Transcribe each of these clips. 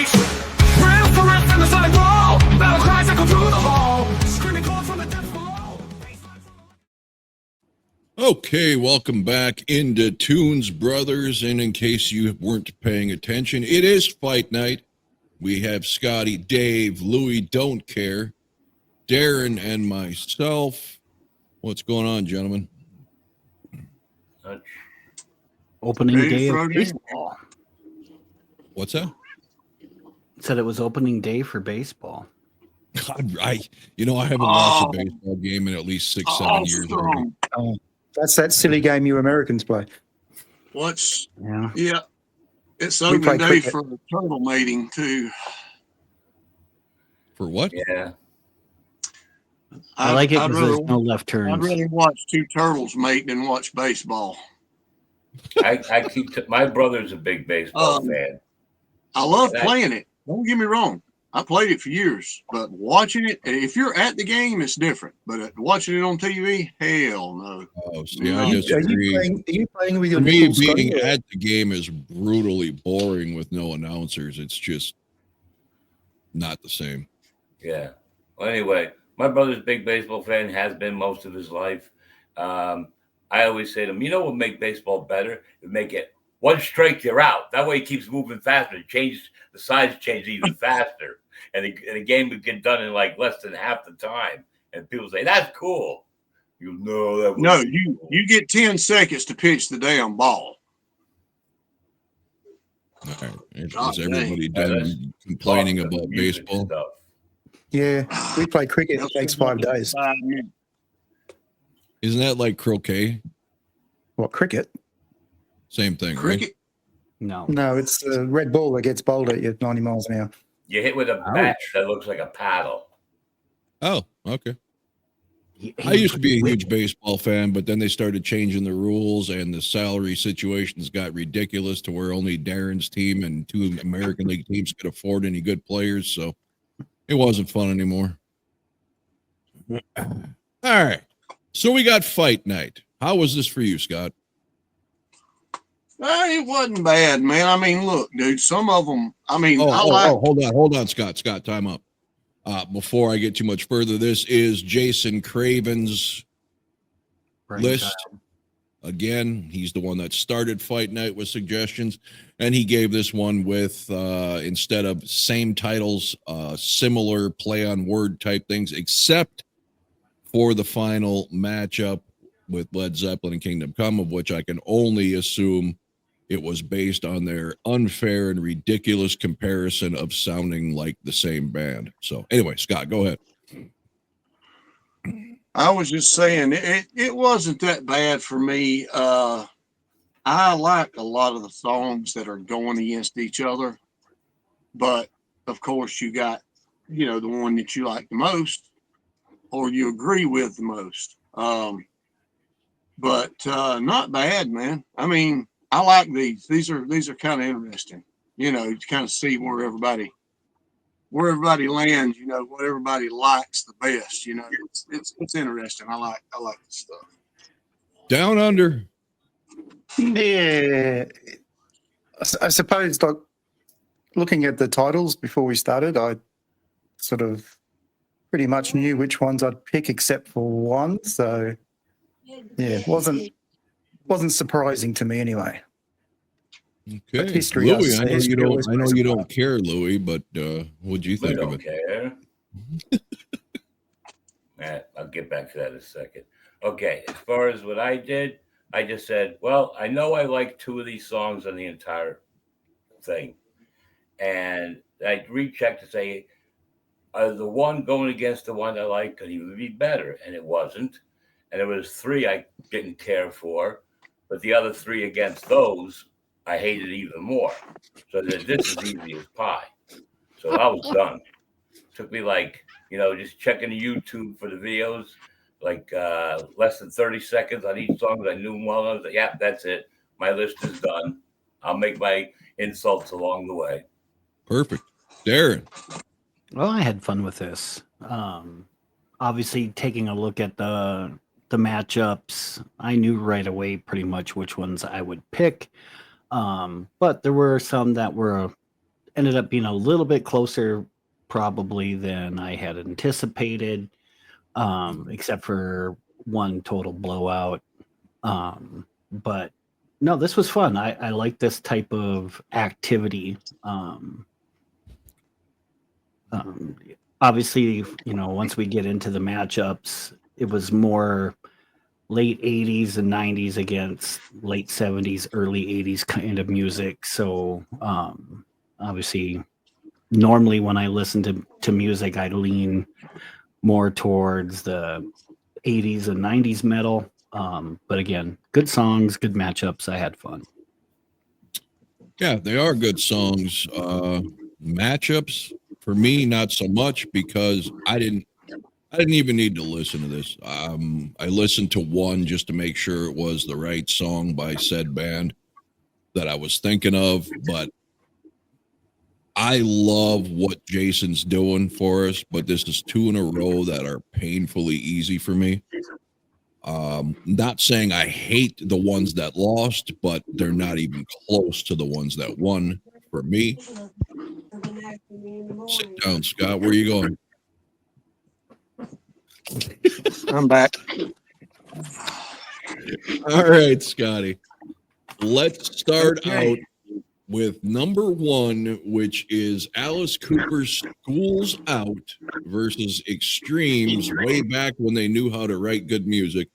face. Riff for riff in the sonic wall. Battle cries echo through the hall. Screaming calls from the death below. Okay, welcome back into Tunes Brothers. And in case you weren't paying attention, it is fight night. We have Scotty, Dave, Louie, Don't Care, Darren, and myself. What's going on, gentlemen? Opening day of baseball. What's that? Said it was opening day for baseball. I haven't watched a baseball game in at least 6-7 years. That's that silly game you Americans play. Yeah. It's opening day for the turtle mating too. For what? Yeah. I like it because there's no left turns. I'd rather watch two turtles mate than watch baseball. My brother's a big baseball fan. I love playing it. Don't get me wrong. I played it for years, but watching it, if you're at the game, it's different. But watching it on TV, hell no. Oh, see, I disagree. Are you playing with your For me, little being Scotty, at the game is brutally boring with no announcers. It's just not the same. Yeah. Well, anyway, my brother's a big baseball fan, has been most of his life. I always say to him, you know what would make baseball better? It would make it one strike, you're out. That way it keeps moving faster. The sides change even faster. And the game would get done in like less than half the time. And people say, that's cool. You know that. No, you get 10 seconds to pitch the damn ball. All right. Is everybody done complaining about baseball? Stuff. Yeah, we play cricket. It takes 5 days. Isn't that like croquet? What, cricket? Same thing, Cricket? right? No, it's the red ball that gets bowled at you at 90 miles an hour. You hit with a bat that looks like a paddle. Oh, okay. I used to be a huge baseball fan, but then they started changing the rules and the salary situations got ridiculous to where only Darren's team and 2 American League teams could afford any good players. So it wasn't fun anymore. All right. So we got fight night. How was this for you, Scott? It wasn't bad, man. I mean, look, dude, some of them, hold on, Scott. Scott, time up. Before I get too much further, this is Jason Craven's list. Again, he's the one that started Fight Night with suggestions, and he gave this one with, instead of same titles, similar play on word type things, except for the final matchup with Led Zeppelin and Kingdom Come, of which I can only assume it was based on their unfair and ridiculous comparison of sounding like the same band. So anyway, Scott, go ahead. I was just saying it wasn't that bad for me. I like a lot of the songs that are going against each other, but of course you got, the one that you like the most or you agree with the most. But not bad, man. I mean, I like these. These are kind of interesting. To kind of see where everybody lands. What everybody likes the best. It's interesting. I like this stuff. Down Under. Yeah, I suppose. Like looking at the titles before we started, I sort of pretty much knew which ones I'd pick, except for one. So yeah, it wasn't surprising to me anyway. Okay, history Louis, I know you don't care, Louis, but what'd you think of it? Care. I'll get back to that in a second. Okay, as far as what I did, I just said, well, I know I like 2 of these songs on the entire thing, and I rechecked to say, the one going against the one I like could even be better, and it wasn't. And there was 3 I didn't care for, but the other 3 against those I hated even more. So this is easy as pie. So I was done. Took me like, just checking the YouTube for the videos, like less than 30 seconds on each song that I knew well. I was like, yeah, that's it. My list is done. I'll make my insults along the way. Perfect. Darren. Well, I had fun with this. Obviously, taking a look at the matchups, I knew right away pretty much which ones I would pick. But there were some that were ended up being a little bit closer probably than I had anticipated, except for one total blowout. But no, this was fun. I like this type of activity. Obviously, once we get into the matchups, it was more late 80s and 90s against late 70s, early 80s kind of music. So obviously, normally when I listen to music, I lean more towards the 80s and 90s metal. But again, good songs, good matchups. I had fun. Yeah, they are good songs. Matchups for me, not so much, because I didn't even need to listen to this. I listened to one just to make sure it was the right song by said band that I was thinking of. But I love what Jason's doing for us, but this is 2 in a row that are painfully easy for me. Not saying I hate the ones that lost, but they're not even close to the ones that won for me. Sit down, Scott. Where are you going? I'm back. All right, Scotty. Let's start Okay. out with number 1, which is Alice Cooper's Schools Out versus Extreme's way back when they knew how to write good music.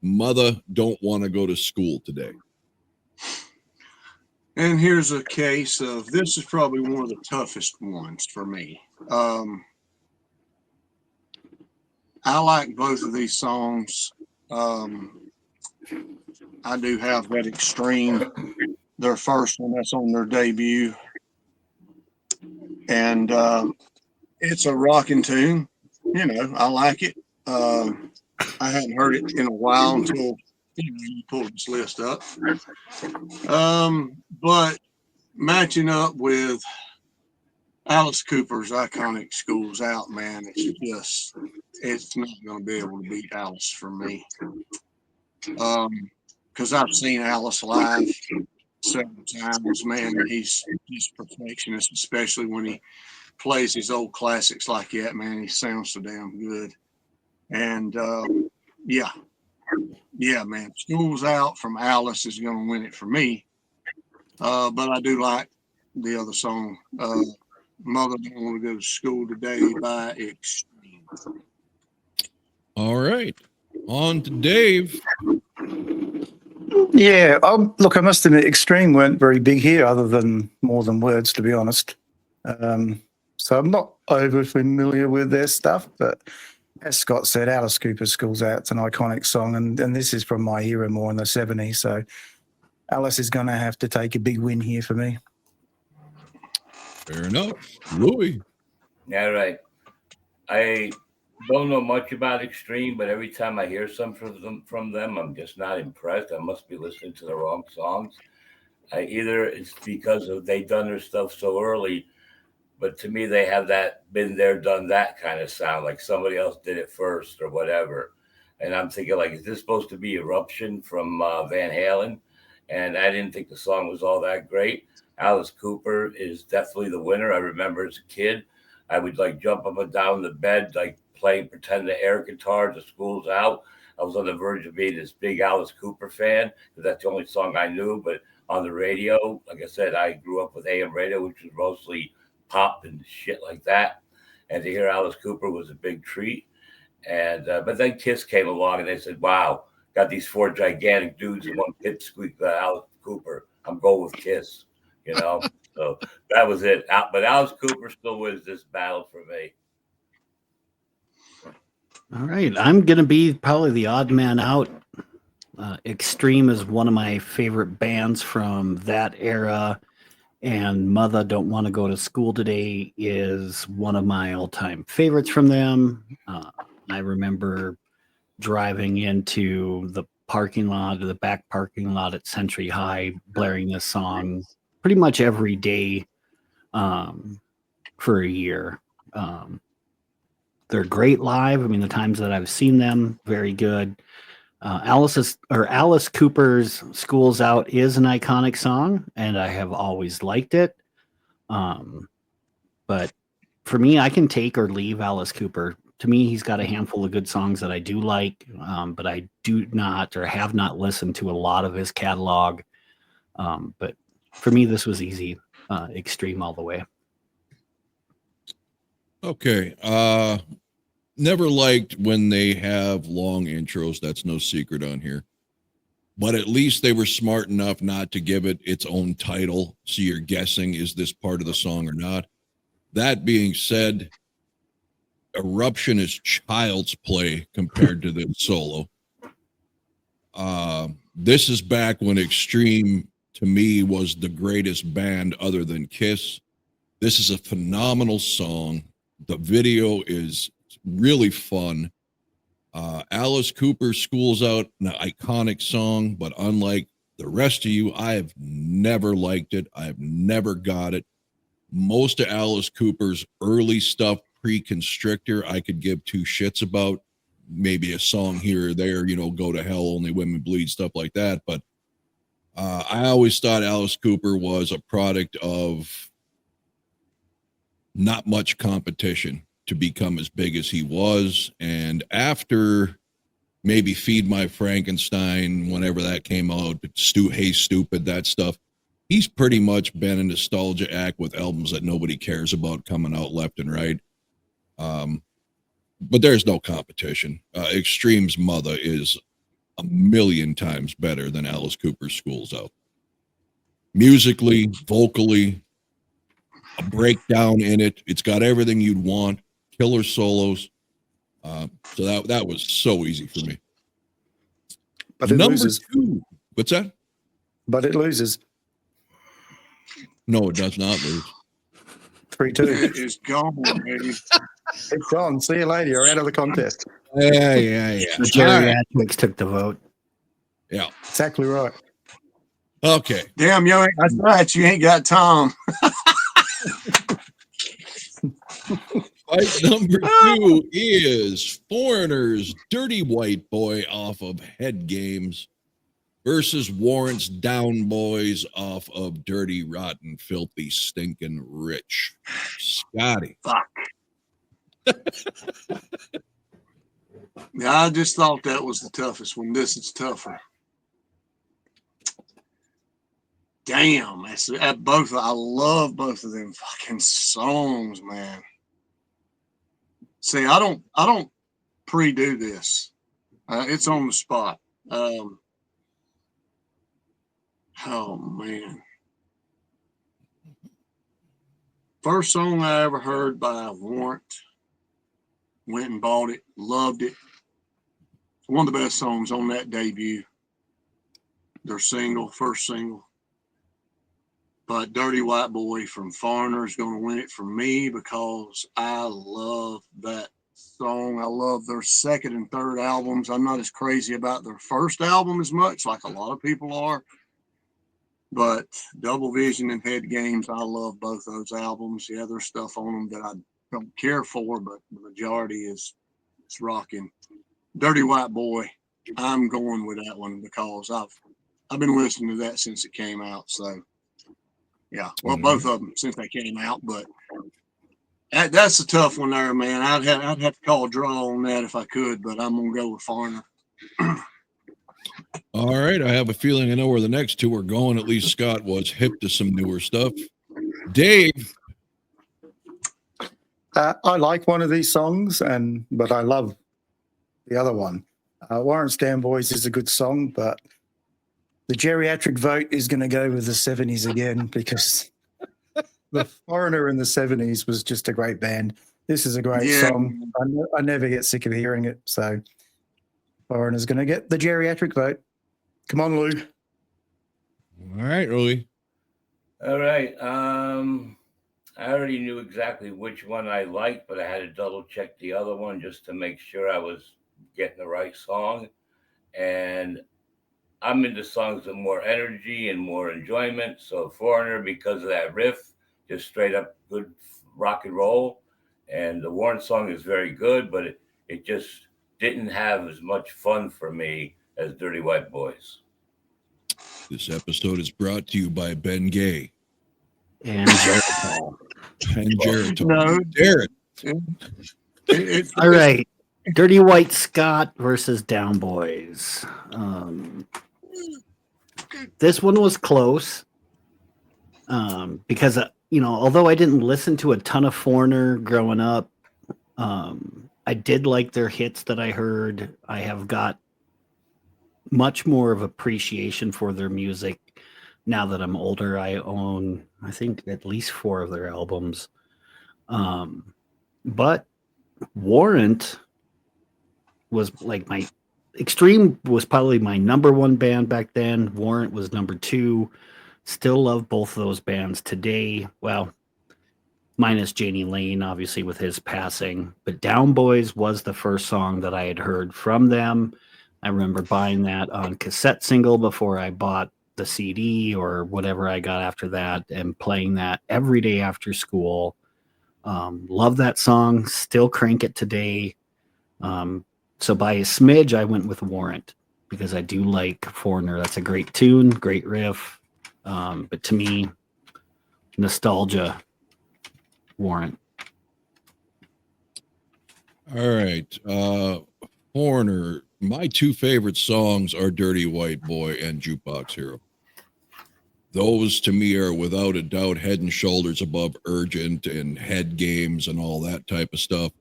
Mother Don't Want to Go to School Today. And here's a case of this is probably one of the toughest ones for me. I like both of these songs. I do have that Extreme, their first one that's on their debut. And it's a rocking tune. I like it. I hadn't heard it in a while until you pulled this list up. But matching up with Alice Cooper's iconic Schools Out, man, it's not going to be able to beat Alice for me. Because I've seen Alice live several times, man. He's perfectionist, especially when he plays his old classics like that, man. He sounds so damn good. And yeah, man. Schools Out from Alice is going to win it for me. But I do like the other song, Mother Don't Want to Go to School Today by Extreme. All right. On to Dave. Yeah, look, I must admit, Extreme weren't very big here, other than More Than Words, to be honest. So I'm not over familiar with their stuff, but as Scott said, Alice Cooper's Schools Out, it's an iconic song, and this is from my era, more in the 70s. So Alice is going to have to take a big win here for me. Fair enough. Louis. Yeah, right. I don't know much about Extreme, but every time I hear something from them, I'm just not impressed. I must be listening to the wrong songs. Either it's because they done their stuff so early, but to me, they have that been there, done that kind of sound, like somebody else did it first or whatever. And I'm thinking, like, is this supposed to be Eruption from Van Halen? And I didn't think the song was all that great. Alice Cooper is definitely the winner. I remember as a kid, I would like jump up and down the bed, like pretend the air guitar, the School's Out. I was on the verge of being this big Alice Cooper fan because that's the only song I knew. But on the radio, like I said, I grew up with AM radio, which was mostly pop and shit like that. And to hear Alice Cooper was a big treat. And but then Kiss came along and they said, wow, got these 4 gigantic dudes in one pipsqueak, Alice Cooper. I'm going with Kiss, So that was it. But Alice Cooper still wins this battle for me. All right. I'm going to be probably the odd man out. Extreme is one of my favorite bands from that era. And Mother Don't Want to Go to School Today is one of my all-time favorites from them. I remember driving into the parking lot, or the back parking lot at Century High, blaring this song pretty much every day for a year. They're great live. I mean, the times that I've seen them, very good. Alice Cooper's School's Out is an iconic song, and I have always liked it. But for me, I can take or leave Alice Cooper. To me, he's got a handful of good songs that I do like, but I do not or have not listened to a lot of his catalog. But for me, this was easy, Extreme all the way. Okay. Never liked when they have long intros. That's no secret on here. But at least they were smart enough not to give it its own title, so you're guessing, is this part of the song or not? That being said, Eruption is child's play compared to the solo. This is back when Extreme, to me, was the greatest band other than Kiss. This is a phenomenal song. The video is really fun. Alice Cooper School's Out, an iconic song, but unlike the rest of you, I have never liked it. I've never got it. Most of Alice Cooper's early stuff, pre-Constrictor, I could give two shits about. Maybe a song here or there, Go to Hell, Only Women Bleed, stuff like that. But I always thought Alice Cooper was a product of not much competition to become as big as he was. And after maybe Feed My Frankenstein, whenever that came out, Hey Stupid, that stuff, he's pretty much been a nostalgia act with albums that nobody cares about coming out left and right. But there's no competition. Extreme's Mother is a million times better than Alice Cooper's School's Out. Musically, vocally, a breakdown in it. It's got everything you'd want. Killer solos. So that was so easy for me. But it Number loses. 2. What's that? But it loses. No, it does not lose. 3-2. It is gone, baby. It's gone. See you later. You're out of the contest. Yeah. The All right. geriatrics took the vote. Yeah. Exactly right. Okay. Damn, you ain't that's right. You ain't got Tom. Fight number 2 is Foreigner's Dirty White Boy off of Head Games versus Warrant's Down Boys off of Dirty, Rotten, Filthy, Stinking Rich. Scotty. Fuck. Yeah, I just thought that was the toughest one. This is tougher. Damn, I love both of them fucking songs, man. See, I don't pre-do this. It's on the spot. Oh man. First song I ever heard by Warrant. Went and bought it, loved it. One of the best songs on that debut. Their first single. But Dirty White Boy from Foreigner is going to win it for me because I love that song. I love their second and third albums. I'm not as crazy about their first album as much, like a lot of people are. But Double Vision and Head Games, I love both those albums. Yeah, there's stuff on them that I don't care for, but the majority is rocking. Dirty White Boy, I'm going with that one because I've been listening to that since it came out. So yeah, well, both of them since they came out, but that's a tough one there, man. I'd have to call a draw on that if I could, but I'm gonna go with Foreigner. All right. I have a feeling I know where the next two are going. At least Scott was hip to some newer stuff. Dave. I like one of these songs, but I love the other one. Warrant's Down Boys is a good song, but the geriatric vote is going to go with the 70s again because the Foreigner in the 70s was just a great band. This is a great song. I never get sick of hearing it. So Foreigner's going to get the geriatric vote. Come on, Lou. All right, Louie. All right. I already knew exactly which one I liked, but I had to double check the other one just to make sure I was getting the right song. And I'm into songs with more energy and more enjoyment. So Foreigner, because of that riff, just straight up good rock and roll. And the Warrant song is very good, but it just didn't have as much fun for me as Dirty White Boys. This episode is brought to you by Ben Gay. And Jericho. And Jared. No. Jared. It's All right. Dirty White Scott versus Down Boys. This one was close because, although I didn't listen to a ton of Foreigner growing up, I did like their hits that I heard. I have got much more of appreciation for their music now that I'm older. I own, I think, at least 4 of their albums. But Warrant was like my Extreme was probably my number 1 band back then. Warrant was number 2. Still love both of those bands today. Well, minus Janie Lane, obviously, with his passing. But Down Boys was the first song that I had heard from them. I remember buying that on cassette single before I bought the CD or whatever I got after that, and playing that every day after school. Love that song. Still crank it today. So by a smidge, I went with Warrant because I do like Foreigner. That's a great tune, great riff. But to me, nostalgia, Warrant. All right. Foreigner. My 2 favorite songs are Dirty White Boy and Jukebox Hero. Those to me are without a doubt head and shoulders above Urgent and Head Games and all that type of stuff.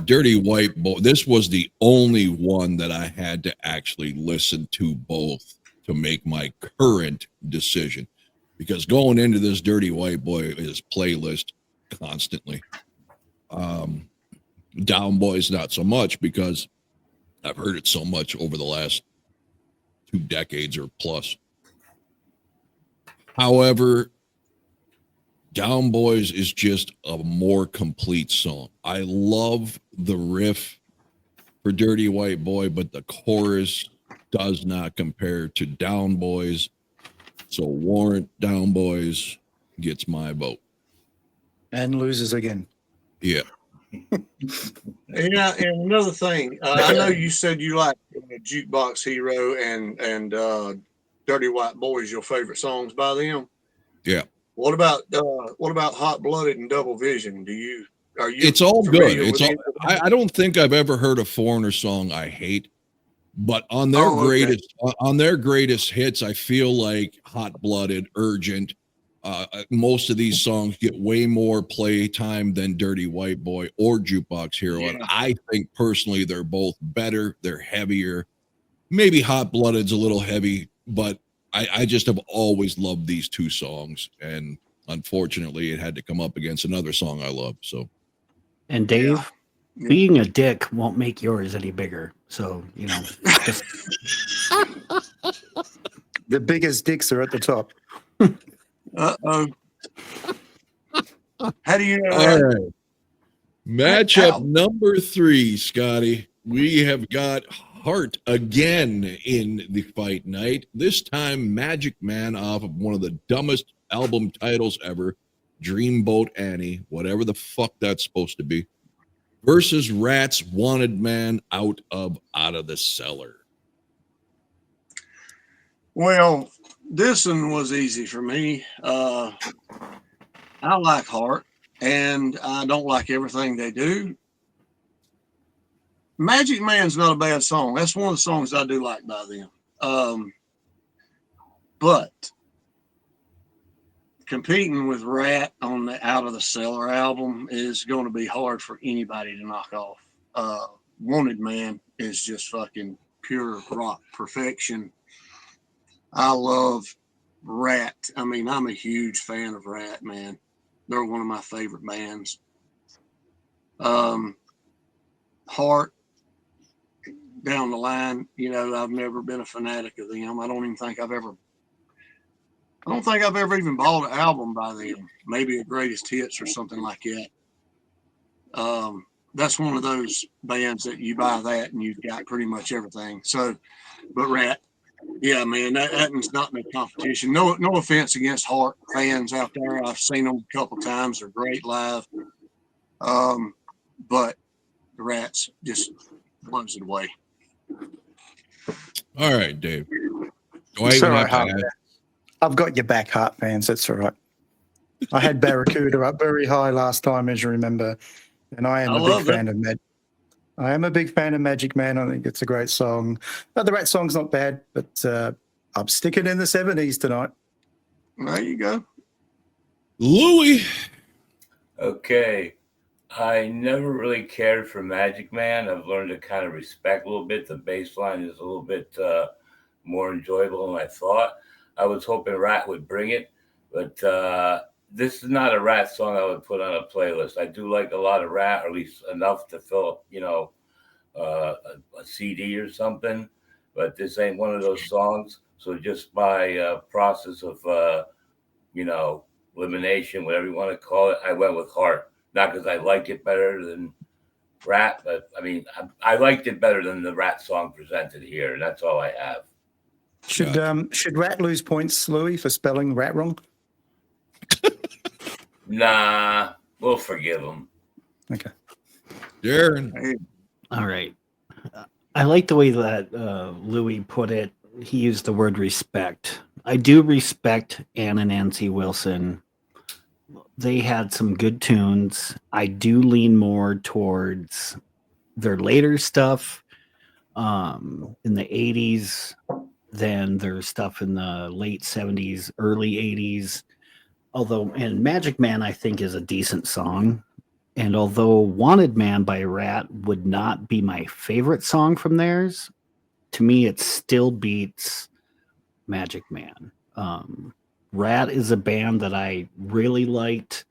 Dirty White Boy, this was the only one that I had to actually listen to both to make my current decision, because going into this Dirty White Boy is playlist constantly. Down Boys not so much, because I've heard it so much over the last 2 decades or plus. However, Down Boys is just a more complete song. I love the riff for Dirty White Boy, but the chorus does not compare to Down Boys. So Warrant, Down Boys gets my vote. And loses again. Yeah. Yeah, and another thing, I know you said you like Jukebox Hero and Dirty White Boys, your favorite songs by them. Yeah. What about Hot Blooded and Double Vision? Are you? It's all good. familiar It's with all. I don't think I've ever heard a Foreigner song I hate, but on their Okay. greatest hits, I feel like Hot Blooded, Urgent. Most of these songs get way more play time than Dirty White Boy or Jukebox Hero. Yeah. And I think personally they're both better. They're heavier. Maybe Hot Blooded's a little heavy, but I just have always loved these 2 songs. And unfortunately, it had to come up against another song I love. So, And Dave, Yeah. being a dick won't make yours any bigger. So, just The biggest dicks are at the top. Uh-oh. How do you know all that? right. Matchup Ow. number 3, Scotty. We have got Heart again in the fight night. This time, Magic Man off of one of the dumbest album titles ever, Dreamboat Annie, whatever the fuck that's supposed to be, versus Ratt's Wanted Man out of the Cellar. Well, this one was easy for me. I like Heart, and I don't like everything they do. Magic Man's not a bad song. That's one of the songs I do like by them. But competing with Ratt on the Out of the Cellar album is going to be hard for anybody to knock off. Wanted Man is just fucking pure rock perfection. I love Ratt. I mean, I'm a huge fan of Ratt, man. They're one of my favorite bands. Heart, down the line, I've never been a fanatic of them. I don't think I've ever even bought an album by them. Maybe a greatest hits or something like that. That's one of those bands that you buy that and you've got pretty much everything. So, but Ratt, yeah, man, that one's not no competition. No offense against Heart fans out there. I've seen them a couple times. They're great live. But the Ratts just blows it away. All right, Dave. Do I It's even all have right, to Heart. ask? I've got your back, Heart fans. That's all right. I had Barracuda up very high last time, as you remember, and I am I a big love fan of I am a big fan of Magic Man. I think it's a great song. The Rat song's not bad, but I'm sticking in the 70s tonight. There you go. Louis. Okay. I never really cared for Magic Man. I've learned to kind of respect a little bit. The bass line is a little bit more enjoyable than I thought. I was hoping Rat would bring it, but this is not a Rat song I would put on a playlist. I do like a lot of Rat, or at least enough to fill, a CD or something, but this ain't one of those songs. So just by process of, elimination, whatever you want to call it, I went with Heart. Not because I like it better than Rat, but I mean, I liked it better than the Rat song presented here, and that's all I have. Should Rat lose points, Louis, for spelling Rat wrong? Nah, we'll forgive him. Okay. Darren. All right. I like the way that Louis put it. He used the word respect. I do respect Ann and Nancy Wilson. They had some good tunes. I do lean more towards their later stuff in the 80s than their stuff in the late 70s, early 80s. And Magic Man, I think, is a decent song. And although Wanted Man by Rat would not be my favorite song from theirs, to me, it still beats Magic Man. Rat is a band that I really liked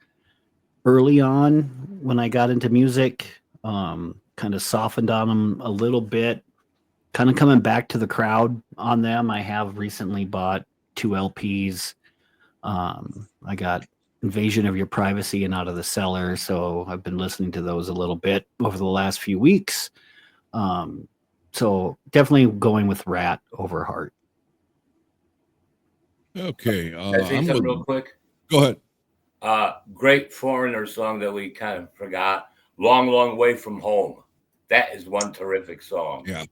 early on when I got into music. Kind of softened on them a little bit. Kind of coming back to the crowd on them. I have recently bought 2 LPs. I got Invasion of Your Privacy and Out of the Cellar, so I've been listening to those a little bit over the last few weeks. So definitely going with Rat over Heart. Okay. Can I say something real quick? Go ahead. Great Foreigner song that we kind of forgot. Long, Long Way from Home. That is one terrific song. Yeah.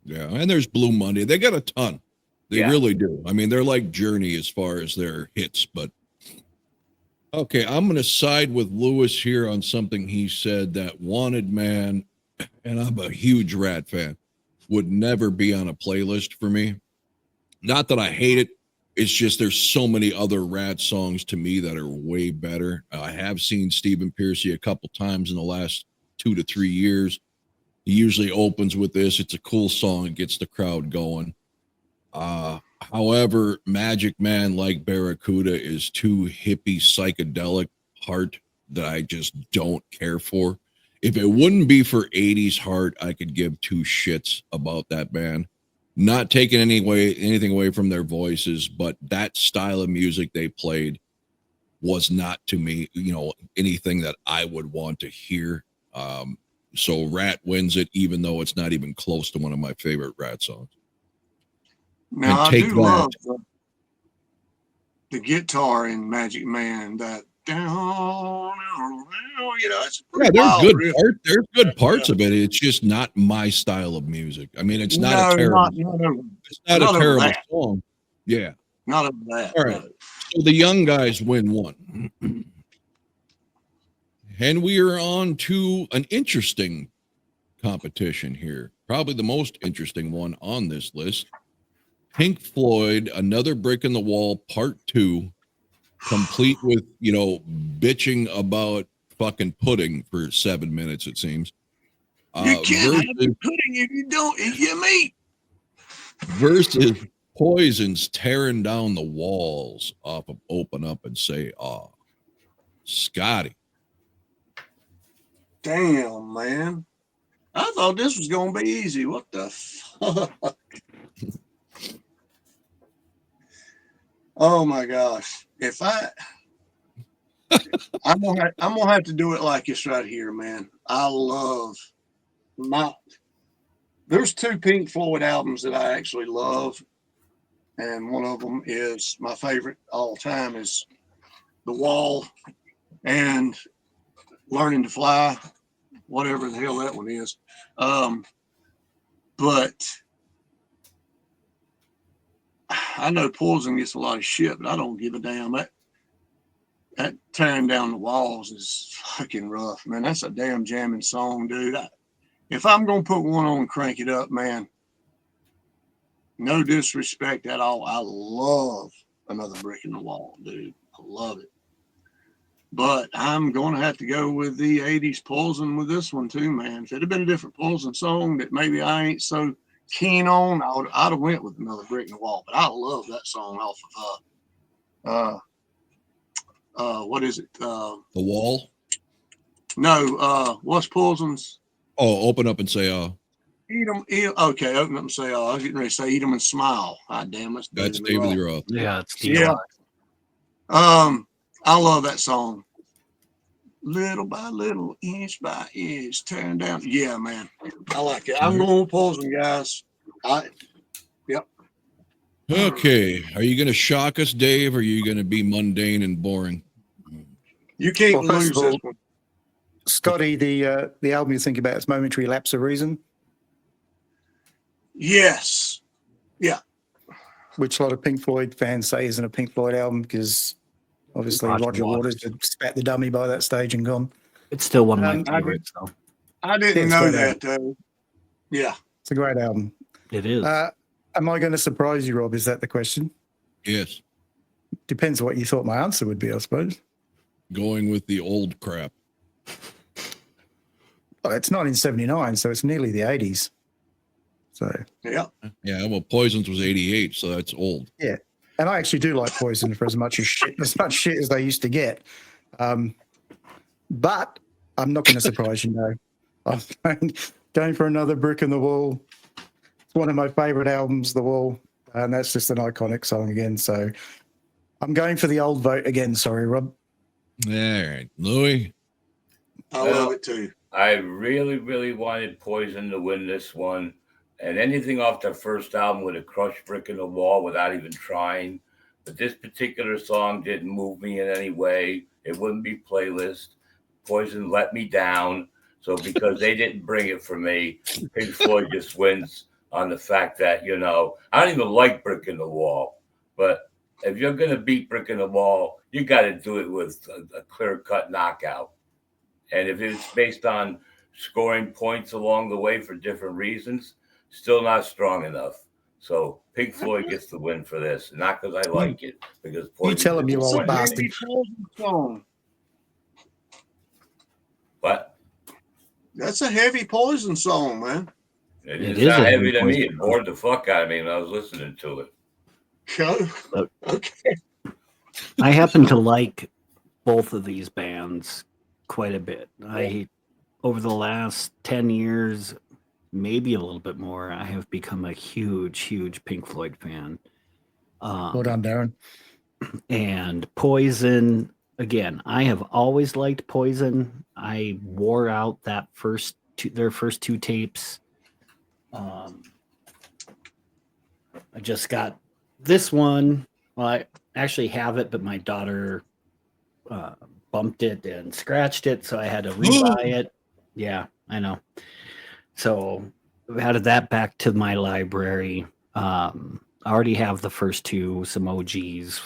Yeah. And there's Blue Monday. They got a ton. They really do. I mean, they're like Journey as far as their hits, but okay, I'm going to side with Lewis here on something he said, that Wanted Man, and I'm a huge Rat fan, would never be on a playlist for me. Not that I hate it. It's just there's so many other Rat songs to me that are way better. I have seen Stephen Pearcy a couple times in the last 2 to 3 years. He usually opens with this. It's a cool song. It gets the crowd going. However, Magic Man, like Barracuda, is too hippie psychedelic Heart that I just don't care for. If it wouldn't be for 80s Heart, I could give 2 shits about that band. Not taking anything away from their voices, but that style of music they played was not, to me, anything that I would want to hear. So Rat wins it, even though it's not even close to one of my favorite Rat songs. Now, I do love the guitar in Magic Man. That it's pretty there's good riff. There's good parts of it. It's just not my style of music. I mean, it's not a terrible. It's not a terrible song. Yeah, not of that. All right. So the young guys win one, and we are on to an interesting competition here. Probably the most interesting one on this list. Pink Floyd, Another Brick in the Wall, Part 2, complete with, bitching about fucking pudding for 7 minutes, it seems. You can't have the pudding if you don't eat your meat. Versus Poison's tearing down the walls off of Open Up and Say, "Aw." Scotty. Damn, man. I thought this was going to be easy. What the fuck? Oh my gosh! I'm gonna have to do it like this right here, man. I love There's 2 Pink Floyd albums that I actually love, and one of them is my favorite all time is The Wall and Learning to Fly, whatever the hell that one is. But I know Poison gets a lot of shit, but I don't give a damn. that tearing down the walls is fucking rough, man. That's a damn jamming song, dude. If I'm gonna put one on, crank it up, man. No disrespect at all. I love Another Brick in the Wall, dude. I love it. But I'm going to have to go with the 80s Poison with this one too, man. If it had been a different Poison song that maybe I ain't so keen on, I'd have went with Another Brick in the Wall. But I love that song off of what is it? The Wall? No, what's Poison's? Oh, Open Up and Say, Eat 'em, okay, open up and say, I was getting ready to say Eat 'em and Smile. God damn it. that's David Lee Roth. Yeah, it's Yeah. I love that song. Little by little, inch by inch, tearing down. Yeah, man. I like it. I'm going with Poison, guys. Yep. Okay. Are you going to shock us, Dave, or are you going to be mundane and boring? You can't Well, first lose of all, this one. Scotty, the album you think about is Momentary Lapse of Reason, Yes. Yeah. which a lot of Pink Floyd fans say isn't a Pink Floyd album because obviously Roger Waters had spat the dummy by that stage and gone. It's still one of my I favorites, though. didn't It's know great that, though. Yeah. It's a great album. It is. Am I going to surprise you, Rob? Is that the question? Yes. Depends what you thought my answer would be, I suppose. Going with the old crap. Well, it's 1979, so it's nearly the 80s. So, Yeah. Yeah, well, Poisons was 88, so that's old. yeah. And I actually do like Poison for as much shit as they used to get. But I'm not going to surprise you, no. I'm going for Another Brick in the Wall. It's one of my favorite albums, The Wall, and that's just an iconic song again. So I'm going for the old vote again. Sorry, Rob. All right. Louis? I love it, too. I really, really wanted Poison to win this one. And anything off their first album would have crushed Brick in the Wall without even trying. But this particular song didn't move me in any way. It wouldn't be playlist. Poison let me down. So because they didn't bring it for me, Pink Floyd just wins on the fact that, I don't even like Brick in the Wall. But if you're going to beat Brick in the Wall, you got to do it with a clear-cut knockout. And if it's based on scoring points along the way for different reasons, still not strong enough. So Pink Floyd gets the win for this. Not because I like it, because You tell him, you It's old a bastard. heavy Poison song. What? That's a heavy Poison song, man. It It is is not a heavy to Poison me. It song. bored the fuck out of me when I was listening to it. Okay. I happen to like both of these bands quite a bit. Over the last 10 years, maybe a little bit more, I have become a huge Pink Floyd fan. Well done, Darren. And Poison, again, I have always liked Poison. I wore out their first two tapes. I just got this one. Well, I actually have it, but my daughter bumped it and scratched it, so I had to rebuy it. Yeah, I know. So I added that back to my library. I already have the first two, some OGs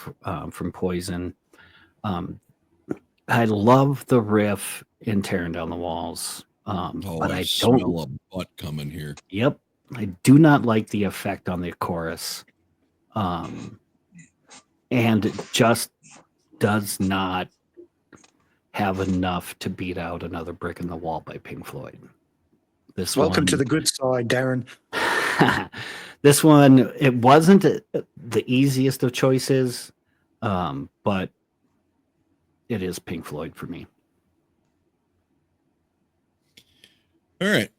from Poison. I love the riff in Tearing Down the Walls. But I smell don't. a butt coming here. Yep. I do not like the effect on the chorus. And it just does not have enough to beat out Another Brick in the Wall by Pink Floyd. Welcome to the good side, Darren. This one, it wasn't the easiest of choices, but it is Pink Floyd for me. All right.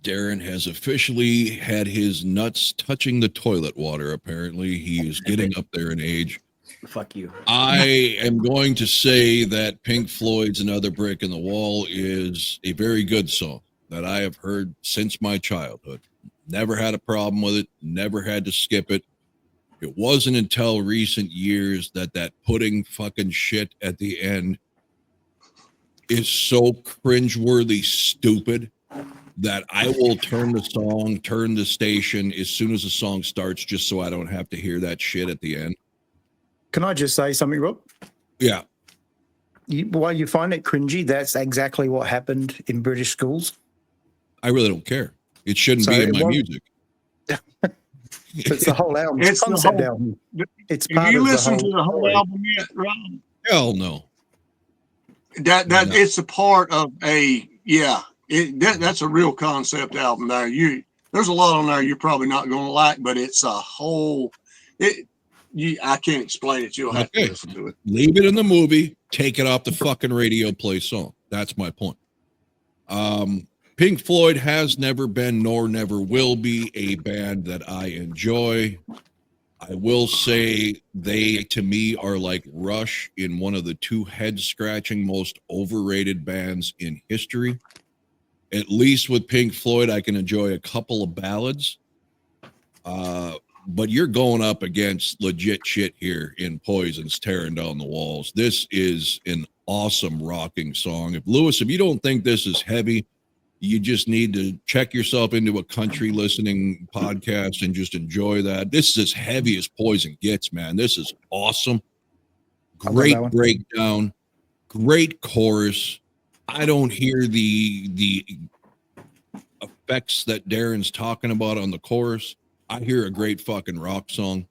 Darren has officially had his nuts touching the toilet water. Apparently, he is getting up there in age. Fuck you. I am going to say that Pink Floyd's Another Brick in the Wall is a very good song that I have heard since my childhood. Never had a problem with it. Never had to skip it. It wasn't until recent years that pudding fucking shit at the end is so cringeworthy stupid that I will turn the station as soon as the song starts just so I don't have to hear that shit at the end. Can I just say something, Rob? Yeah. While you find it cringy, that's exactly what happened in British schools. I really don't care. It shouldn't So be in it my was- music. It's the whole album. It's the Concept whole- album. It's If part you of the listen whole to the whole story. album yet, Rob, Hell no. that No. it's a part of a that's a real concept album there. There's a lot on there you're probably not going to like, but it's a whole. I can't explain it. You'll have to Okay. listen to it. Leave it in the movie. Take it off the fucking radio. Play song. That's my point. Pink Floyd has never been nor never will be a band that I enjoy. I will say they, to me, are like Rush in one of the two head-scratching most overrated bands in history. At least with Pink Floyd, I can enjoy a couple of ballads. But you're going up against legit shit here in Poison's Tearing Down the Walls. This is an awesome rocking song. If you don't think this is heavy, you just need to check yourself into a country listening podcast and just enjoy that. This is as heavy as Poison gets, man. This is awesome. Great breakdown, great chorus. I don't hear the effects that Darren's talking about on the chorus. I hear a great fucking rock song.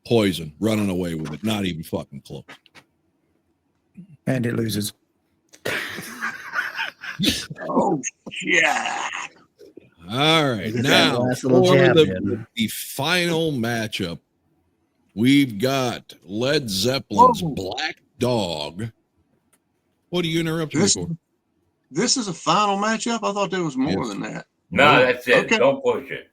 Poison, running away with it. Not even fucking close. And it loses. Oh yeah. All right. Get that Now, last little for jab the in. final matchup, we've got Led Zeppelin's Whoa. Black Dog. What are you interrupting me for? This is a final matchup. I thought there was more Yes. than that. No, that's it. Okay. Don't push it.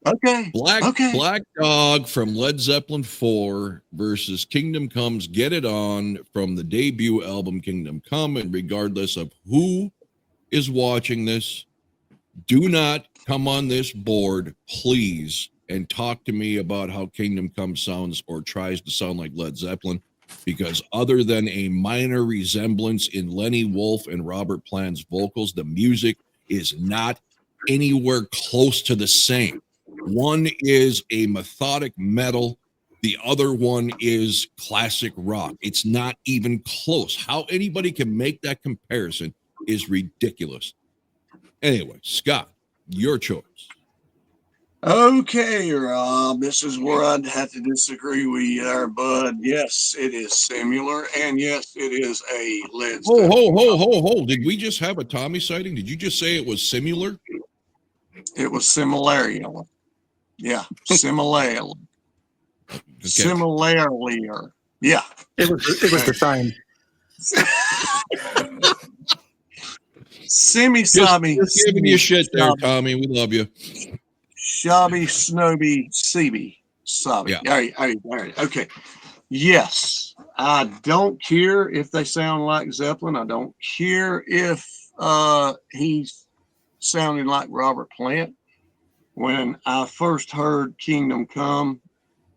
Okay. Black Dog from Led Zeppelin 4 versus Kingdom Come's Get It On from the debut album Kingdom Come. And regardless of who is watching this, do not come on this board, please, and talk to me about how Kingdom Come sounds or tries to sound like Led Zeppelin, because other than a minor resemblance in Lenny Wolf and Robert Plant's vocals, the music is not anywhere close to the same. One is a methodic metal. The other one is classic rock. It's not even close. How anybody can make that comparison is ridiculous. Anyway, Scott, your choice. Okay, Rob. This is where I'd have to disagree with you there, bud. Yes, it is similar, and yes, it is a Led Zeppelin. Ho. Did we just have a Tommy sighting? Did you just say it was similar? It was similarly. Yeah, similarly. Okay. Similarly. Yeah. It was the same. Semi-sobby. Just giving you shit there, Tommy. We love you. Shabby, snobby, seeby, sobby. Yeah. All right. Okay. Yes. I don't care if they sound like Zeppelin. I don't care if he's sounding like Robert Plant. When I first heard Kingdom Come,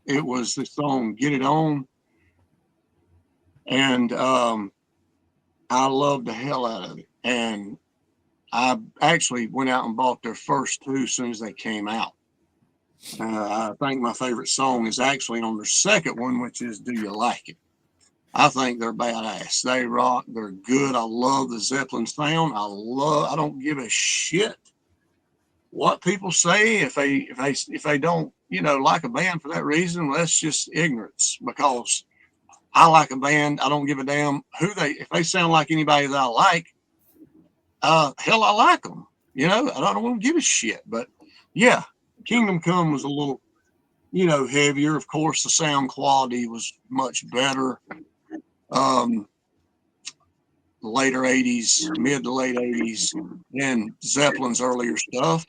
it was the song Get It On. And I loved the hell out of it. And I actually went out and bought their first two as soon as they came out. I think my favorite song is actually on their second one, which is Do You Like It? I think they're badass. They rock. They're good. I love the Zeppelin sound. I don't give a shit what people say. If they don't, like a band for that reason, well, that's just ignorance, because I like a band. I don't give a damn if they sound like anybody that I like. Hell, I like them. I don't want to give a shit. But yeah, Kingdom Come was a little, heavier. Of course, the sound quality was much better. Later 80s, mid to late 80s, than Zeppelin's earlier stuff.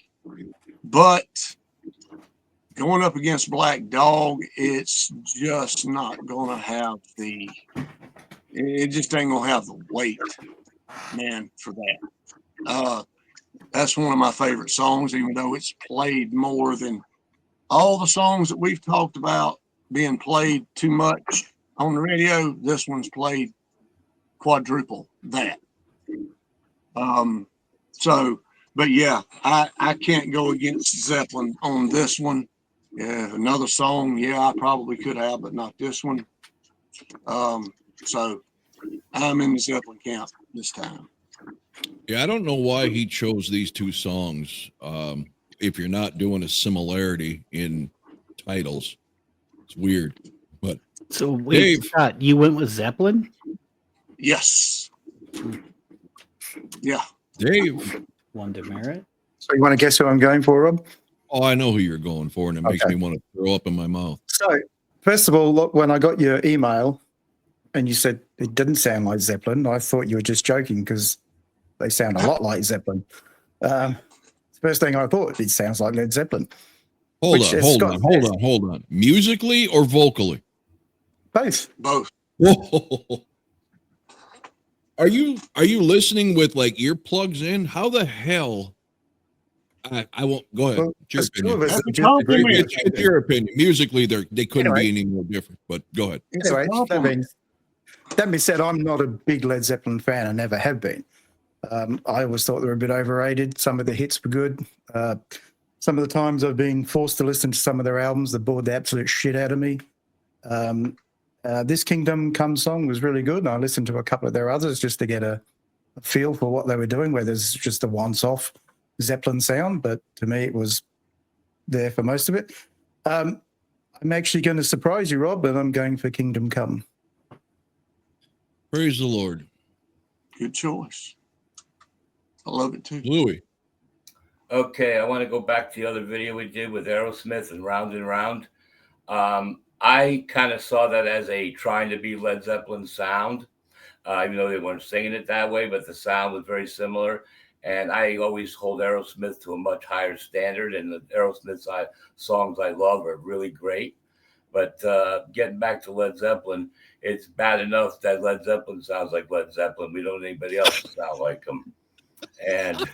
But going up against Black Dog, it's just not going to have it just ain't going to have the weight, man, for that. That's one of my favorite songs, even though it's played more than all the songs that we've talked about being played too much on the radio. This one's played quadruple that. But yeah, I can't go against Zeppelin on this one. Yeah, another song, yeah, I probably could have, but not this one. So I'm in the Zeppelin camp this time. Yeah, I don't know why he chose these two songs. If you're not doing a similarity in titles, it's weird. But So wait, Dave. Scott, you went with Zeppelin? Yes. Yeah. Dave, One demerit? So you want to guess who I'm going for, Rob? oh, I know who you're going for, and it makes Okay. me want to throw up in my mouth. So, first of all, look, when I got your email and you said it didn't sound like Zeppelin, I thought you were just joking because they sound a lot like Zeppelin. First thing I thought, it sounds like Led Zeppelin. Hold Which on, is hold Scott on, hold says. on, hold on. Musically or vocally? Both. Both. Whoa. Are you listening with like earplugs in? How the hell? I won't go ahead. Well, It's your there's two of opinion. us that That's a disagree with It's, each it's other. your opinion. Musically, they couldn't Anyway. be any more different. But go ahead. It's Anyway, a compliment. that being said, I'm not a big Led Zeppelin fan. I never have been. I always thought they were a bit overrated. Some of the hits were good. Some of the times I've been forced to listen to some of their albums that bored the absolute shit out of me. This Kingdom Come song was really good, and I listened to a couple of their others just to get a feel for what they were doing, where there's just a once-off Zeppelin sound, but to me it was there for most of it. I'm actually going to surprise you, Rob, and I'm going for Kingdom Come. Praise the Lord. Good choice. I love it too. Louis. Okay, I want to go back to the other video we did with Aerosmith and Round. I kind of saw that as a trying to be Led Zeppelin sound, even though they weren't singing it that way, but the sound was very similar. And I always hold Aerosmith to a much higher standard, and the Aerosmith songs I love are really great. But getting back to Led Zeppelin, it's bad enough that Led Zeppelin sounds like Led Zeppelin. We don't need anybody else to sound like them. And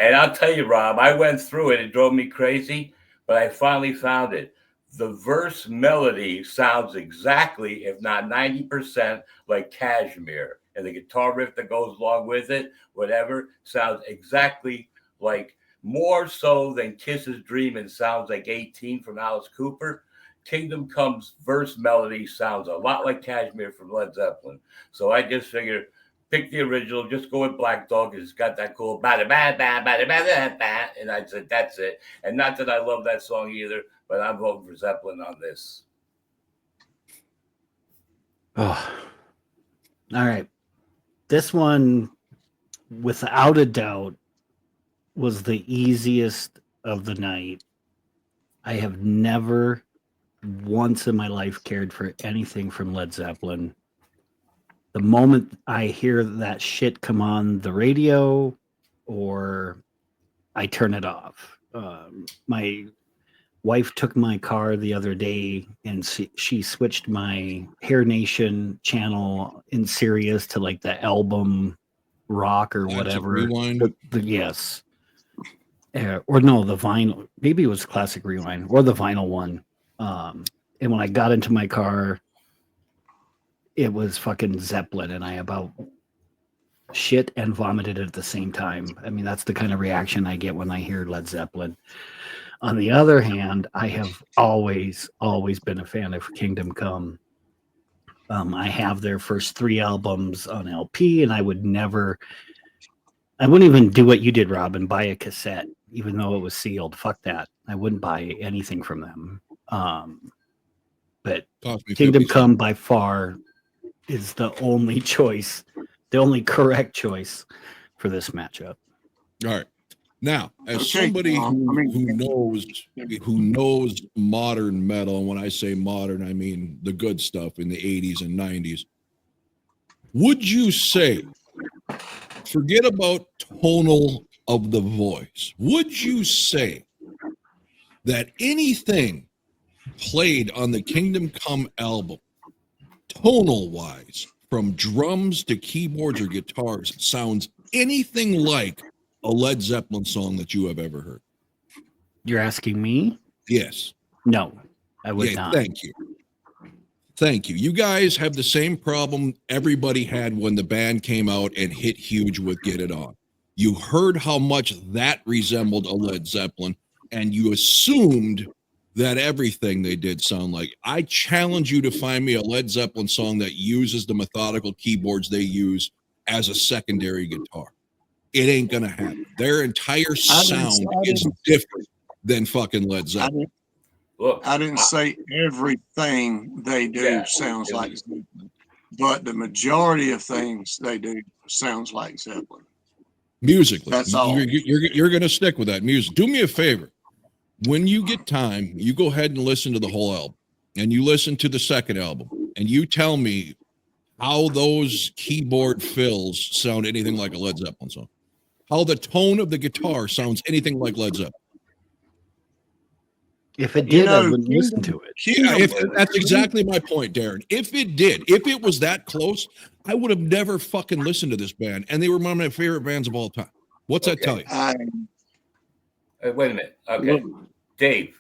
I'll tell you, Rob, I went through it. It drove me crazy, but I finally found it. The verse melody sounds exactly, if not 90%, like Kashmir. And the guitar riff that goes along with it, whatever, sounds exactly like, more so than Kiss's Dream and Sounds Like 18 from Alice Cooper. Kingdom Come's verse melody sounds a lot like Kashmir from Led Zeppelin. So I just figured, pick the original, just go with Black Dog. It's got that cool ba ba ba ba ba ba, and I said that's it. And not that I love that song either, but I'm voting for Zeppelin on this. Oh, all right. This one, without a doubt, was the easiest of the night. I have never once in my life cared for anything from Led Zeppelin. The moment I hear that shit come on the radio, or I turn it off. My wife took my car the other day and she switched my Hair Nation channel in Sirius to like the album rock or Classic whatever. Rewind. Yes. Or no, the vinyl. Maybe it was Classic Rewind or the vinyl one. And when I got into my car, it was fucking Zeppelin, and I about shit and vomited at the same time. I mean, that's the kind of reaction I get when I hear Led Zeppelin. On the other hand, I have always been a fan of Kingdom Come. I have their first 3 albums on LP, and I wouldn't even do what you did, Rob, and buy a cassette, even though it was sealed. Fuck that. I wouldn't buy anything from them. But Cost me Kingdom 50 cents. Come by far is the only choice, the only correct choice for this matchup. All right. Now, as Okay, somebody who I knows modern metal, and when I say modern, I mean the good stuff in the 80s and 90s, would you say, forget about tonal of the voice, would you say that anything played on the Kingdom Come album, tonal wise, from drums to keyboards or guitars, sounds anything like a Led Zeppelin song that you have ever heard? You're asking me? Yes. No, I would not. Thank you. Thank you. You guys have the same problem everybody had when the band came out and hit huge with Get It On. You heard how much that resembled a Led Zeppelin, and you assumed that everything they did sound like. I challenge you to find me a Led Zeppelin song that uses the methodical keyboards they use as a secondary guitar. It ain't gonna happen. Their entire sound is different than fucking Led Zeppelin. Look, I didn't say everything they do Yeah. sounds like Zeppelin, but the majority of things they do sounds like Zeppelin. Musically, That's all. you're gonna stick with that music. Do me a favor. When you get time, you go ahead and listen to the whole album, and you listen to the second album, and you tell me how those keyboard fills sound anything like a Led Zeppelin song. How the tone of the guitar sounds anything like Led Zeppelin. If it did, know, I wouldn't listen to it. Yeah, that's exactly my point, Darren. If it was that close, I would have never fucking listened to this band, and they were one of my favorite bands of all time. What's that tell you? Wait a minute. Okay. Dave,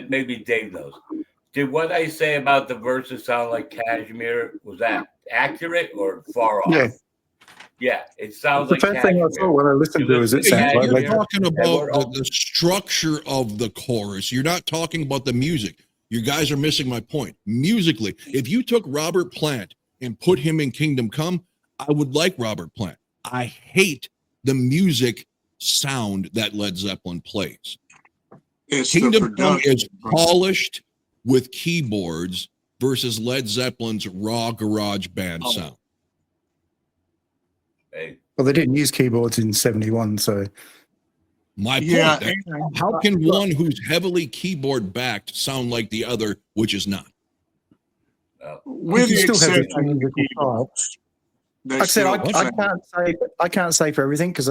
maybe Dave knows. Did what I say about the verses sound like Cashmere, was that accurate or far off? Yeah. Yeah, it sounds The like first thing I Cashmere. thought when I listened to it was it sounds You're like talking about the structure of the chorus. You're not talking about the music. You guys are missing my point. Musically, if you took Robert Plant and put him in Kingdom Come, I would like Robert Plant. I hate the music sound that Led Zeppelin plays. Kingdom Come is polished with keyboards versus Led Zeppelin's raw garage band sound. Hey. Well, they didn't use keyboards in 71, so. My point, how can one who's heavily keyboard backed sound like the other, which is not? With the exception of the keyboards. Like I said, I can't say for everything because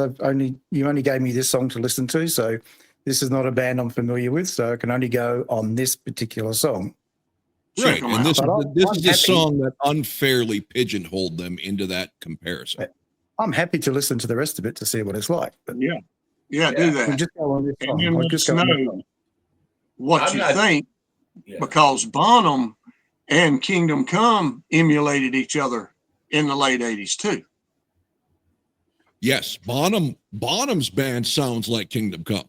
you only gave me this song to listen to, so this is not a band I'm familiar with, so I can only go on this particular song. Right, and this is the song that unfairly pigeonholed them into that comparison. I'm happy to listen to the rest of it to see what it's like. But do that. We'll just go on this song. And then let us know what you think, because Bonham and Kingdom Come emulated each other in the late 80s too. Yes, Bonham's band sounds like Kingdom Come.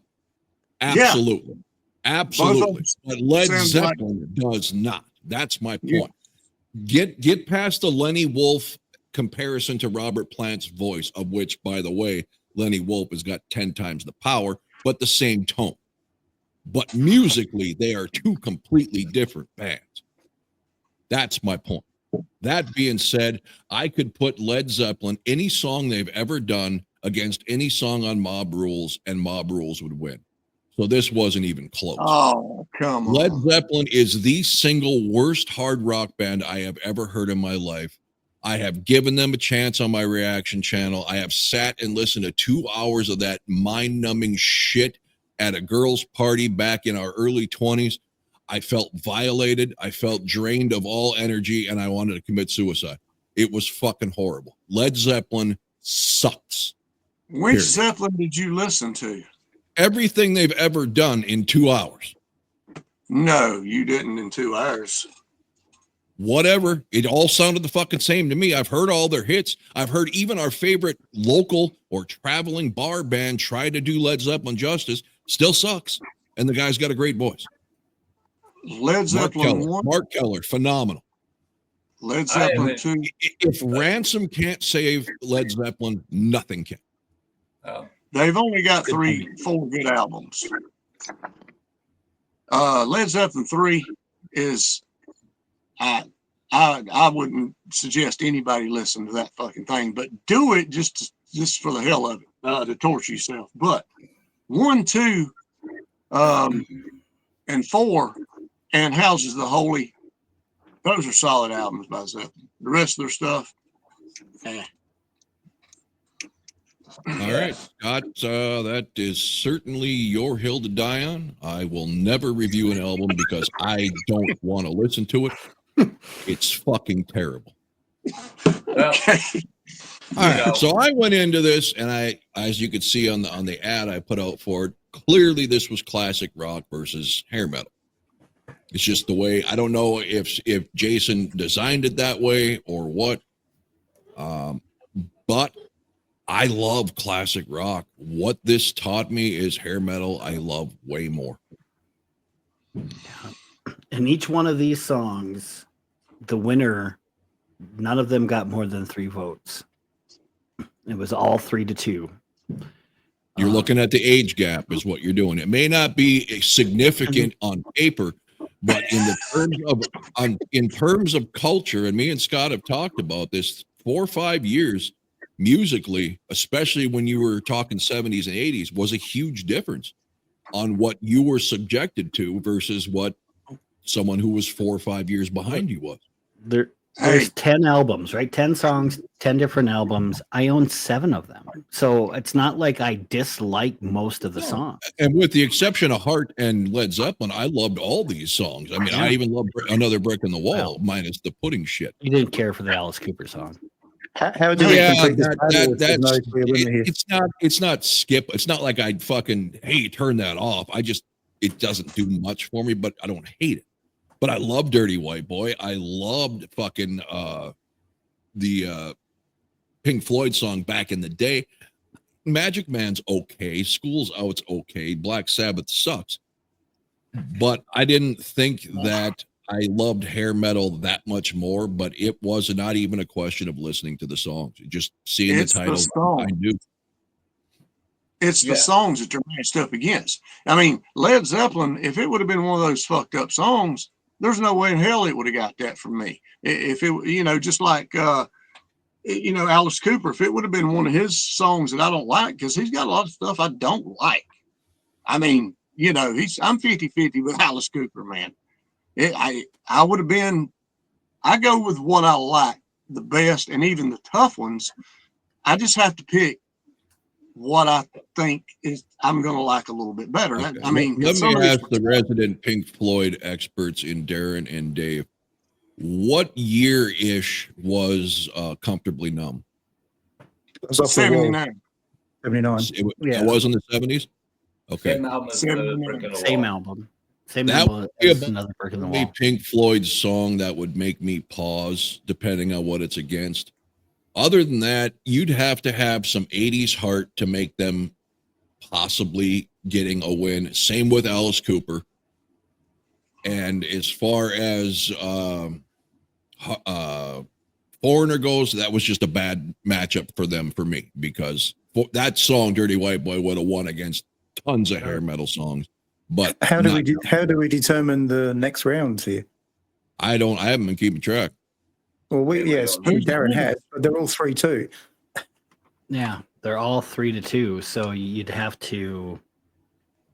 Absolutely. Absolutely. But Led Zeppelin does not. That's my point. Get past the Lenny Wolf comparison to Robert Plant's voice, of which, by the way, Lenny Wolf has got 10 times the power, but the same tone. But musically, they are two completely different bands. That's my point. That being said, I could put Led Zeppelin, any song they've ever done, against any song on Mob Rules, and Mob Rules would win. So this wasn't even close. Oh, come on. Led Zeppelin is the single worst hard rock band I have ever heard in my life. I have given them a chance on my reaction channel. I have sat and listened to 2 hours of that mind-numbing shit at a girl's party back in our early 20s. I felt violated. I felt drained of all energy, and I wanted to commit suicide. It was fucking horrible. Led Zeppelin sucks. Which Zeppelin did you listen to? Everything they've ever done in 2 hours. No, you didn't in 2 hours. Whatever. It all sounded the fucking same to me. I've heard all their hits. I've heard even our favorite local or traveling bar band try to do Led Zeppelin justice. Still sucks. And the guy's got a great voice. Led Zeppelin 1. Mark Keller, phenomenal. Led Zeppelin 2. If Ransom can't save Led Zeppelin, nothing can. They've only got 4 good albums. Led Zeppelin 3 is, I wouldn't suggest anybody listen to that fucking thing, but do it just for the hell of it, to torture yourself. But 1, 2, and 4, and Houses of the Holy, those are solid albums by Zeppelin. The rest of their stuff, All right, Scott, that is certainly your hill to die on. I will never review an album because I don't want to listen to it. It's fucking terrible. Okay. All right, so I went into this, and I, as you could see on the ad I put out for it, clearly this was classic rock versus hair metal. It's just the way. I don't know if Jason designed it that way or what, but I love classic rock. What this taught me is hair metal I love way more. In each one of these songs, the winner, none of them got more than 3 votes. It was all 3-2. You're looking at the age gap is what you're doing. It may not be significant on paper, but in terms of culture, and me and Scott have talked about this, 4 or 5 years musically, especially when you were talking 70s and 80s, was a huge difference on what you were subjected to versus what someone who was 4 or 5 years behind you was. There's 10 albums, right? 10 songs, 10 different albums. I own 7 of them. So it's not like I dislike most of the songs. And with the exception of Heart and Led Zeppelin, I loved all these songs. I mean, I even loved Another Brick in the Wall, minus the pudding shit. You didn't care for the Alice Cooper song. How do we complete this title with no clear winner here? It's not skip. It's not like I'd fucking, hey, turn that off. It doesn't do much for me, but I don't hate it. But I love Dirty White Boy. I loved fucking the Pink Floyd song back in the day. Magic Man's okay. School's Out's okay. Black Sabbath sucks. But I didn't think that I loved hair metal that much more, but it was not even a question of listening to the songs. Just seeing the title, I knew. It's the songs that you're matched up against. I mean, Led Zeppelin, if it would have been one of those fucked up songs, there's no way in hell it would have got that from me. If it, just like, Alice Cooper, if it would have been one of his songs that I don't like, because he's got a lot of stuff I don't like. I mean, I'm 50-50 with Alice Cooper, man. I would have been, I go with what I like the best, and even the tough ones. I just have to pick what I think I'm going to like a little bit better. Okay. I mean, let me ask the resident Pink Floyd experts in Darren and Dave, what year-ish was Comfortably Numb? It was off the wall. 79. 79. It was in the 70s? Okay. Same album as Another Brick in the Same Wall. album. Same That album would be as Another Brick in the Wall. Pink Floyd's song that would make me pause, depending on what it's against. Other than that, you'd have to have some 80s heart to make them possibly getting a win. Same with Alice Cooper. And as far as Foreigner goes, that was just a bad matchup for me, because that song, Dirty White Boy, would have won against tons of hair metal songs. But how do we determine the next rounds here? I haven't been keeping track. Well, Darren has, but they're all 3-2. Yeah, they're all 3-2. So you'd have to.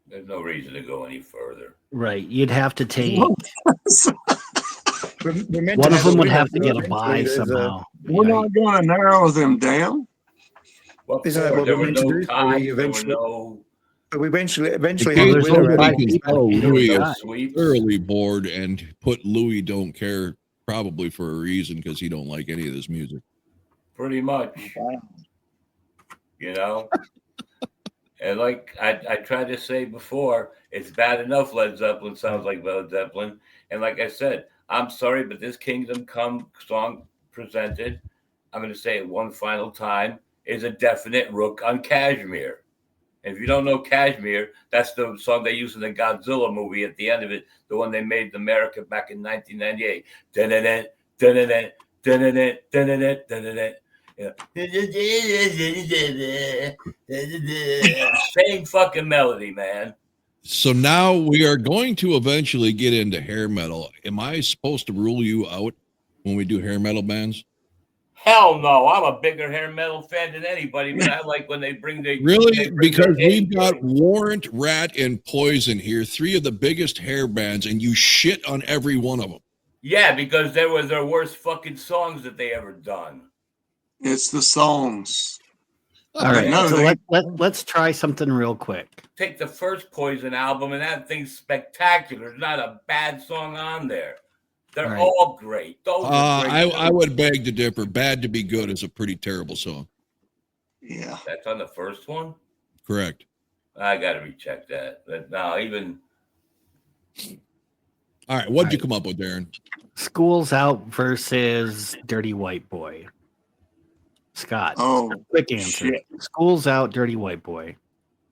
There's no reason to go any further. Right. You'd have to take. One of them would have to get a bye somehow. We're not going to narrow them down. Well, Isn't that what there we're were meant to no do? ties, But we eventually There's have a winner. nobody can tell Louis Yeah. is thoroughly bored and put Louis don't care, probably for a reason, because he don't like any of this music. Pretty much. And like I tried to say before, it's bad enough Led Zeppelin sounds like Led Zeppelin. And like I said, I'm sorry, but this Kingdom Come song presented, I'm going to say it one final time, is a definite rook on Kashmir. And if you don't know Kashmir, that's the song they used in the Godzilla movie at the end of it, the one they made in America back in 1998. Dun-dun-dun, dun-dun-dun, dun-dun-dun, dun-dun-dun, dun-dun-dun. Same fucking melody, man. So now we are going to eventually get into hair metal. Am I supposed to rule you out when we do hair metal bands? Hell no, I'm a bigger hair metal fan than anybody, but I like when they bring the Really? Because we've got Warrant, Ratt, and Poison here, 3 of the biggest hair bands, and you shit on every one of them. Yeah, because they were their worst fucking songs that they ever done. It's the songs. All right. No, So let's try something real quick. Take the first Poison album, and that thing's spectacular. There's not a bad song on there. They're all great. Those are great. I would beg to differ. Bad to Be Good is a pretty terrible song. Yeah. That's on the first one? Correct. I got to recheck that. But no, even... All right. What'd you come up with, Darren? School's Out versus Dirty White Boy. Scott. Oh, Quick answer. shit. School's Out, Dirty White Boy.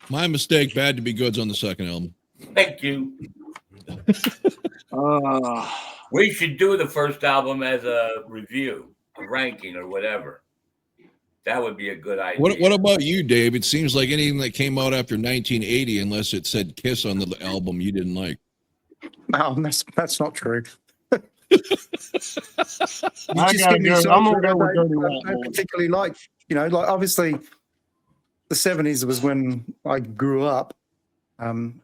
My mistake. Bad to Be Good's on the second album. Thank you. We should do the first album as a review, a ranking, or whatever. That would be a good idea. What about you, Dave? It seems like anything that came out after 1980, unless it said Kiss on the album, you didn't like. No, that's not true. I gotta go. I'm gonna go with Dirty White I Boy. particularly like, like obviously the 70s was when I grew up.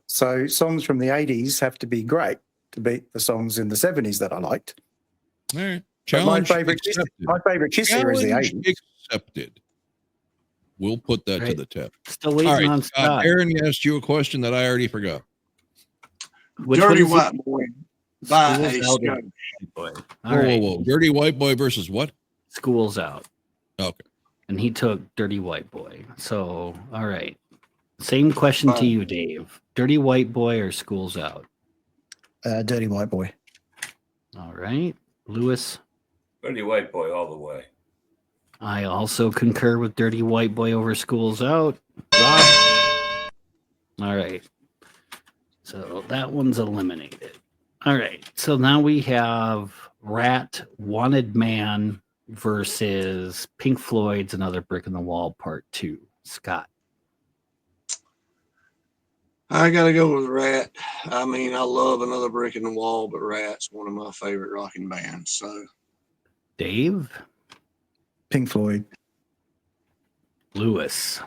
So songs from the 80s have to be great to beat the songs in the 70s that I liked. All right. But my Challenge favorite Kiss era is the Challenge 80s. accepted. We'll put that to Right. the tip. Still waiting All right. on Scott. Aaron asked you a question that I already forgot. Which Dirty one is White Boy by School's a out. Skunk. Boy. All Whoa, right. whoa, whoa. Dirty White Boy versus what? School's out. Okay. And he took Dirty White Boy. So, all right. Same question to Fine. you, Dave. Dirty White Boy or School's Out? Dirty White Boy. All right. Lewis? Dirty White Boy all the way. I also concur with Dirty White Boy over School's Out. Rob? All right. So that one's eliminated. All right. So now we have Rat, Wanted Man versus Pink Floyd's Another Brick in the Wall Part 2. Scott? I gotta go with Rat. I mean, I love Another Brick in the Wall, but Rat's one of my favorite rocking bands. So Dave? Pink Floyd. Lewis?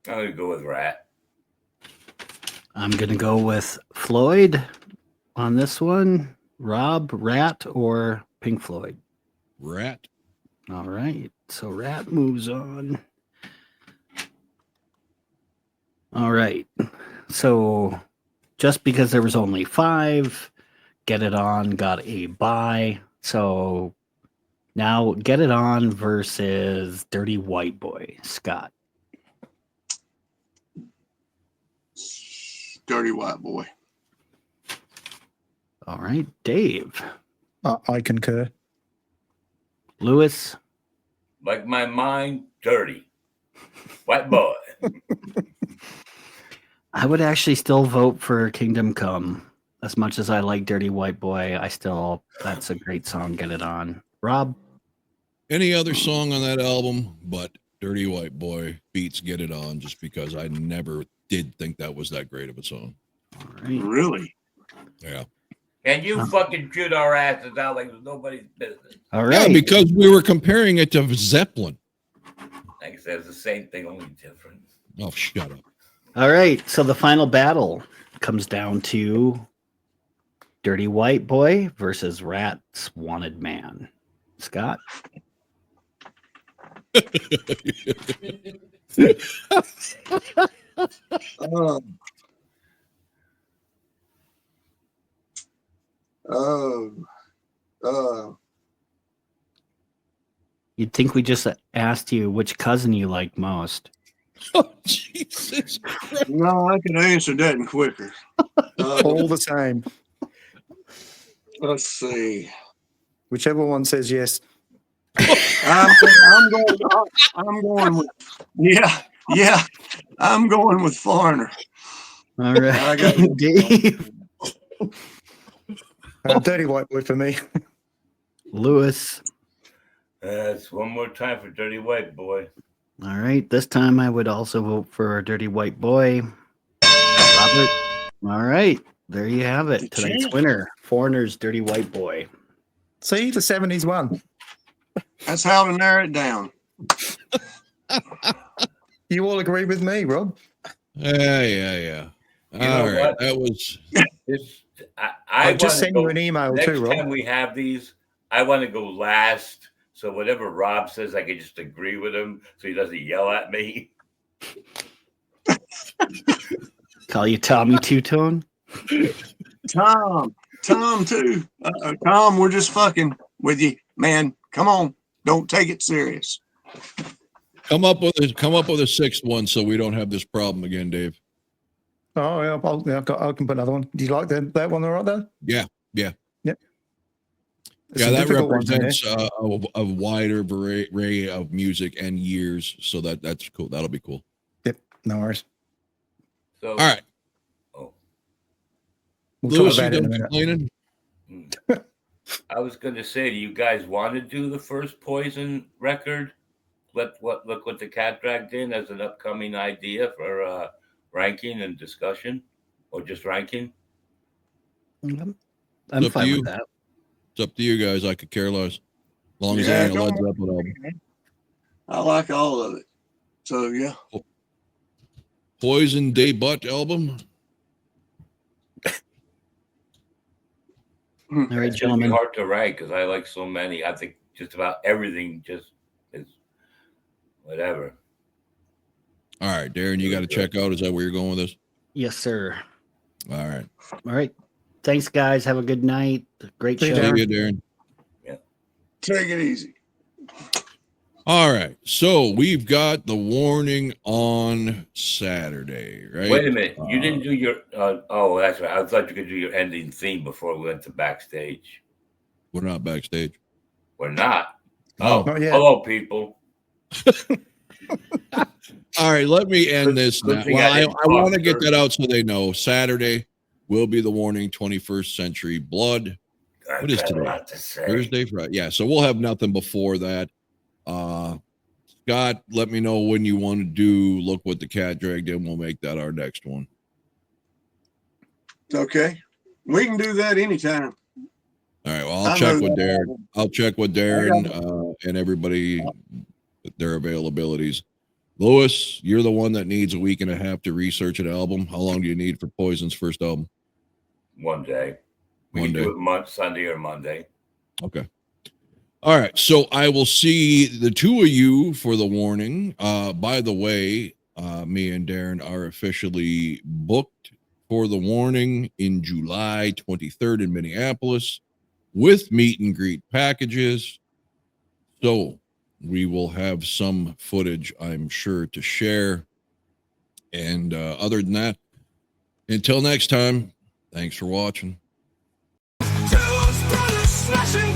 I'm gonna go with Rat. I'm going to go with Floyd on this one. Rob, Rat, or Pink Floyd? Rat. All right. So Rat moves on. All right. So just because there was only 5, Get It On got a bye. So now Get It On versus Dirty White Boy. Scott? Dirty White Boy. All right. Dave? I concur. Lewis? Like my mind, dirty. White Boy. I would actually still vote for Kingdom Come. As much as I like Dirty White Boy, that's a great song. Get It On. Rob? Any other song on that album but Dirty White Boy beats Get It On, just because I never did think that was that great of a song. All right. Really? Yeah. And you fucking shoot our asses out like it's nobody's business. All Yeah, right. because we were comparing it to Zeppelin. Like I said, it's the same thing, only different. Oh, shut up. All right. So the final battle comes down to Dirty White Boy versus Rat's Wanted Man. Scott? Um, You'd think we just asked you which cousin you like most. Oh, Jesus Christ. no, I could answer that in quicker. All the same. Let's see. Whichever one says yes. I'm going with yeah. I'm going with Foreigner. All I right. got Dave? Dirty White Boy for me. Lewis? It's one more time for Dirty White Boy. All right. This time I would also vote for Dirty White Boy. Robert? All right. There you have it. Tonight's winner, Foreigner's Dirty White Boy. See, the 70s won. That's how to narrow it down. You all agree with me, Rob? Yeah. know All right. what? That was I just wanna send go- you an email next too, Rob. time we have these, I want to go last. So whatever Rob says, I can just agree with him so he doesn't yell at me. Call you Tommy Two-Tone? Tom too. Tom, we're just fucking with you, man. Come on, don't take it serious. come up with a sixth one so we don't have this problem again, Dave. Oh, yeah, I can put another one. Do you like that one right there? Yeah. There's Yeah, some that difficult ones in there. represents a wider array of music and years, so that's cool. That'll be cool. Yep, no worries. So All right. Oh. We'll Lewis, talk you about it in a done minute. complaining? I was going to say, do you guys want to do the first Poison record? Look what the Cat dragged in as an upcoming idea for ranking and discussion, or just ranking. I'm It's up to fine you. with that. It's up to you guys. I could care less. As long as Yeah, it ain't a don't Led worry. Zeppelin album. I like all of it. So yeah. Poison debut album. All right, It's gonna be gentlemen. hard to rank because I like so many. I think just about everything just is whatever. All right, Darren, you got to check out. Is that where you're going with this? Yes, sir. All right. All right. Thanks, guys. Have a good night. Great See you, show. See you, Darren. Take it easy. All right. So we've got the warning on Saturday, right? Wait a minute, you didn't do your. Oh, that's right. I thought you could do your ending theme before we went to backstage. We're not backstage. We're not. No. Oh, Not yet. hello, people. All right. Let me end this Good now. thing Well, I I didn't want to talk get first. that out so they know. Saturday will be the warning 21st Century Blood. I've What is got a today? lot to say. Thursday, Friday. Yeah. So we'll have nothing before that. Scott, let me know when you want to do Look What the Cat Dragged In. We'll make that our next one. Okay. We can do that anytime. All right. Well, I I'll check know with that. Darren. I'll check with Darren and everybody, their availabilities. Lewis, you're the one that needs a week and a half to research an album. How long do you need for Poison's first album? One day. We One can day. do it Sunday or Monday. Okay. All right. So I will see the two of you for the warning. By the way, me and Darren are officially booked for the warning in July 23rd in Minneapolis with meet and greet packages. So we will have some footage, I'm sure, to share. And other than that, until next time, thanks for watching. Two brothers smashing